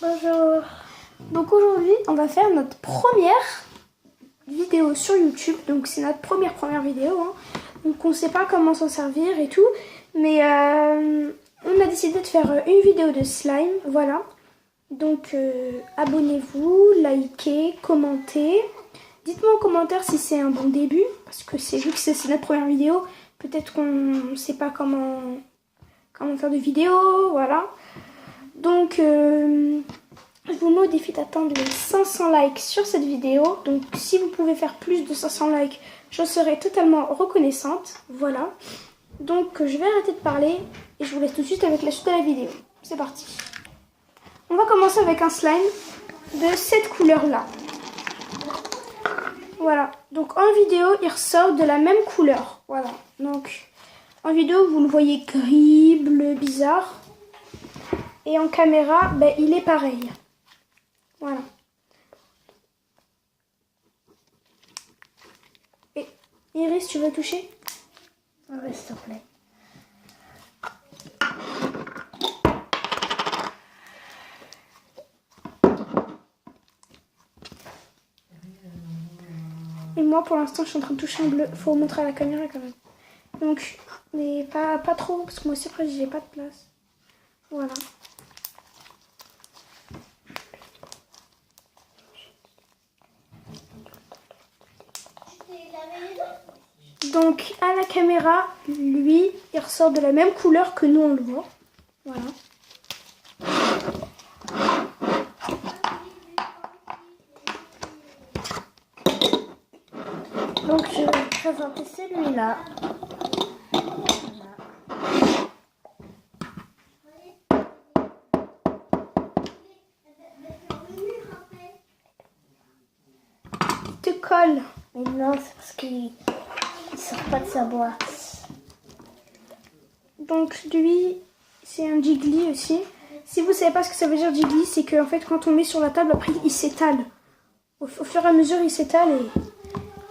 Bonjour. Donc aujourd'hui, on va faire notre première vidéo sur YouTube. Donc c'est notre première vidéo. Hein. Donc on ne sait pas comment s'en servir et tout. Mais on a décidé de faire une vidéo de slime. Voilà. Donc abonnez-vous, likez, commentez. Dites-moi en commentaire si c'est un bon début. Parce que vu que c'est notre première vidéo, peut-être qu'on ne sait pas comment faire de vidéo. Voilà. Donc je vous mets au défi d'atteindre les 500 likes sur cette vidéo. Donc si vous pouvez faire plus de 500 likes, je serai totalement reconnaissante. Voilà. Donc je vais arrêter de parler et je vous laisse tout de suite avec la suite de la vidéo. C'est parti. On va commencer avec un slime de cette couleur-là. Voilà. Donc en vidéo, il ressort de la même couleur. Voilà. Donc en vidéo, vous le voyez gris, bleu, bizarre. Et en caméra, il est pareil. Voilà. Et Iris, tu veux toucher? Oui, s'il te plaît. Et moi, pour l'instant, je suis en train de toucher en bleu. Faut montrer à la caméra quand même. Donc, mais pas trop, parce que moi aussi, après, j'ai pas de place. Voilà. Donc, à la caméra, lui, il ressort de la même couleur que nous, on le voit. Voilà. Donc je vais vous présenter celui-là. Il te colle. Mais non, c'est parce qu'il ne sort pas de sa boîte. Donc lui, c'est un jiggly aussi. Si vous ne savez pas ce que ça veut dire jiggly, c'est qu'en fait quand on met sur la table, après il s'étale. Au fur et à mesure, il s'étale et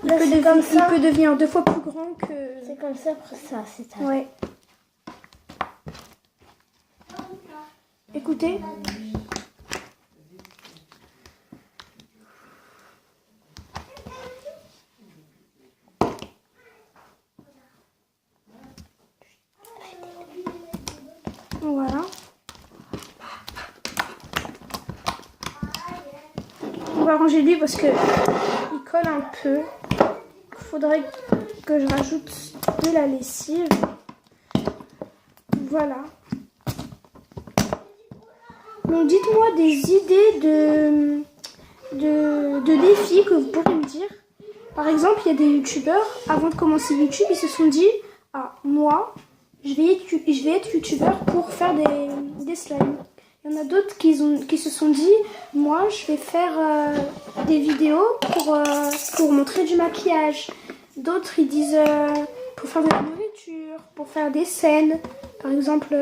il peut devenir 2 fois plus grand que... C'est comme ça, après ça, c'est ça. Ouais. Écoutez. Voilà. On va ranger lui parce que il colle un peu. Il faudrait que je rajoute de la lessive. Voilà. Donc dites-moi des idées de défis que vous pourrez me dire. Par exemple, il y a des youtubeurs, avant de commencer YouTube, ils se sont dit « Ah, moi, je vais être youtubeur pour faire des slimes. » Il y en a d'autres qui se sont dit « Moi, je vais faire des vidéos pour montrer du maquillage. » D'autres, ils disent pour faire de la nourriture, pour faire des scènes. Par exemple,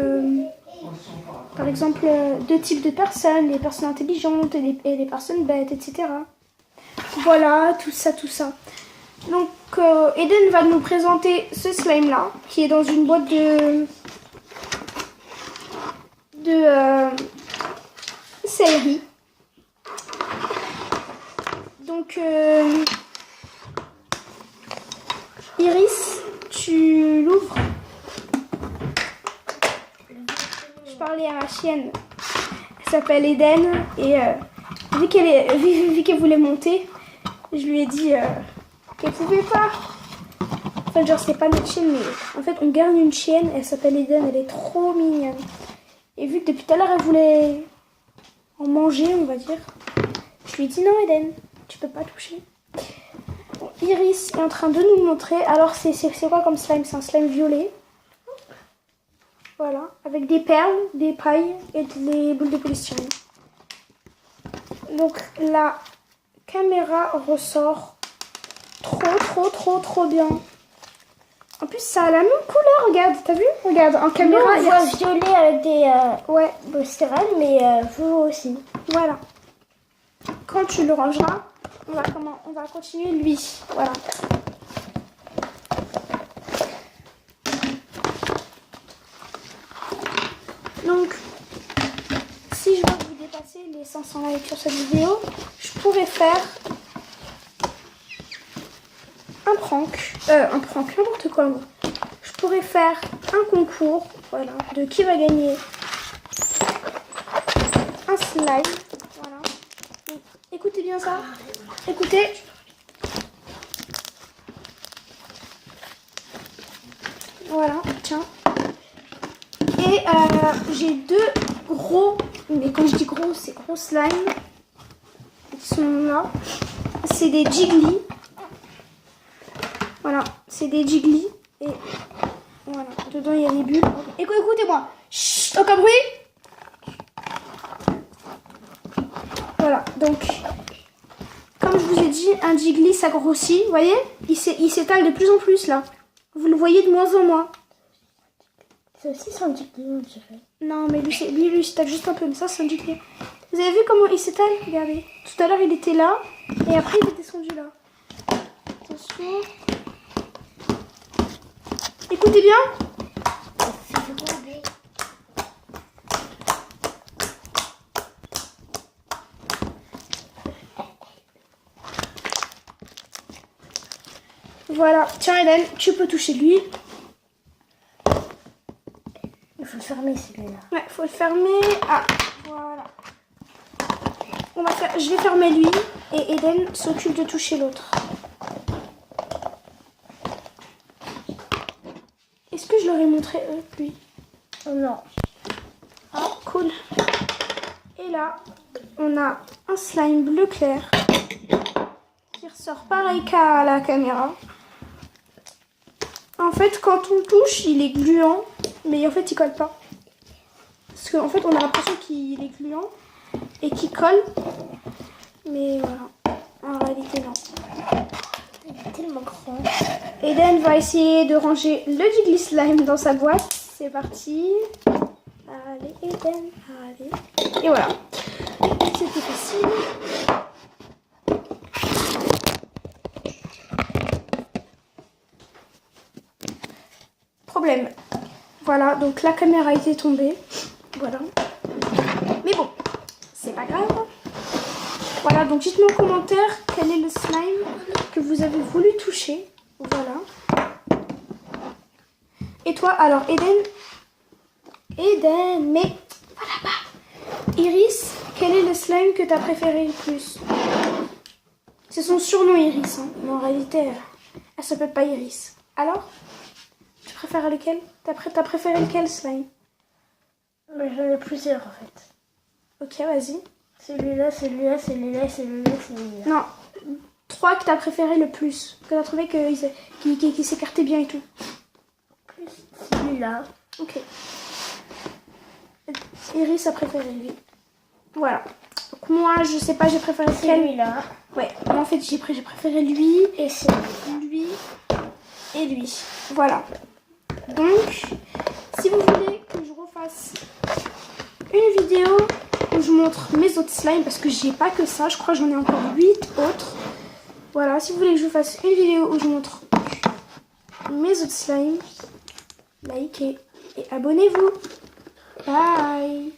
deux types de personnes, les personnes intelligentes et les personnes bêtes, etc. Voilà, tout ça. Donc, Eden va nous présenter ce slime-là, qui est dans une boîte de céleri. Donc, Iris, tu l'ouvres. Je parlais à ma chienne. Elle s'appelle Eden et vu qu'elle voulait monter, je lui ai dit qu'elle pouvait pas. Enfin, genre, c'est pas notre chienne, mais en fait, on garde une chienne. Elle s'appelle Eden, elle est trop mignonne. Et vu que depuis tout à l'heure, elle voulait en manger, on va dire, je lui ai dit non, Eden, tu peux pas toucher. Bon, Iris est en train de nous montrer. Alors, c'est quoi comme slime? C'est un slime violet. Voilà, avec des perles, des pailles et des boules de polystyrène. Donc la caméra ressort trop bien. En plus, ça a la même couleur, regarde, t'as vu? Regarde, en caméra, on voit violet avec des polystyrène, mais vous aussi. Voilà. Quand tu le rangeras, on va continuer lui. Voilà. Donc, si je veux vous départager dépasser les 500 likes sur cette vidéo, je pourrais faire un prank, n'importe quoi moi. Je pourrais faire un concours, voilà, de qui va gagner un slime, voilà. Donc, écoutez bien ça, écoutez. Voilà, tiens. Et j'ai 2 gros, mais quand je dis gros, c'est gros slime. Ils sont là. C'est des Jiggly. Voilà, c'est des Jiggly. Et voilà, dedans il y a des bulles. Écoutez-moi. Chut, aucun bruit. Voilà, donc, comme je vous ai dit, un Jiggly ça grossit. Vous voyez, il s'étale de plus en plus là. Vous le voyez de moins en moins. C'est aussi un Jiggly, on dirait. Non, mais lui s'étale juste un peu. Mais ça, c'est un Jiggly. Vous avez vu comment il s'étale? Regardez. Tout à l'heure, il était là. Et après, il est descendu là. Attention. Écoutez bien. Voilà. Tiens, Hélène, tu peux toucher lui. Il faut le fermer celui-là. Ouais, faut le fermer. Ah, voilà. Je vais fermer lui et Eden s'occupe de toucher l'autre. Est-ce que je leur ai montré eux, lui? Oh non. Ah, cool. Et là, on a un slime bleu clair qui ressort pareil qu'à la caméra. En fait, quand on touche, il est gluant, mais en fait, il colle pas. Parce qu'en fait, on a l'impression qu'il est gluant et qu'il colle. Mais voilà, en réalité, non. Il est tellement grand. Eden va essayer de ranger le Jiggly Slime dans sa boîte. C'est parti. Allez, Eden, allez. Et voilà. C'était facile. Problème. Voilà, donc la caméra était tombée. Voilà. Mais bon, c'est pas grave. Voilà, donc dites-moi en commentaire quel est le slime que vous avez voulu toucher. Voilà. Et toi, alors Eden, mais voilà pas. Iris, quel est le slime que tu as préféré le plus? C'est son surnom Iris, hein. Mais en réalité, elle s'appelle pas Iris. Alors, tu préfères lequel? T'as préféré lequel slime? Mais j'en ai plusieurs en fait. Ok, vas-y. Celui-là, celui-là, celui-là, celui-là, celui-là. Non, 3 que t'as préféré le plus, que t'as trouvé qu'il s'écartait bien et tout. Plus celui-là. Ok. Iris a préféré lui. Voilà. Donc moi, je sais pas, j'ai préféré Celui-là. Ouais, moi en fait j'ai préféré lui Et celui-là. lui et lui. Voilà. Donc, si vous voulez que je refasse une vidéo où je montre mes autres slimes, parce que j'ai pas que ça, je crois que j'en ai encore 8 autres. Voilà, si vous voulez que je vous fasse une vidéo où je montre mes autres slimes, likez et abonnez-vous. Bye.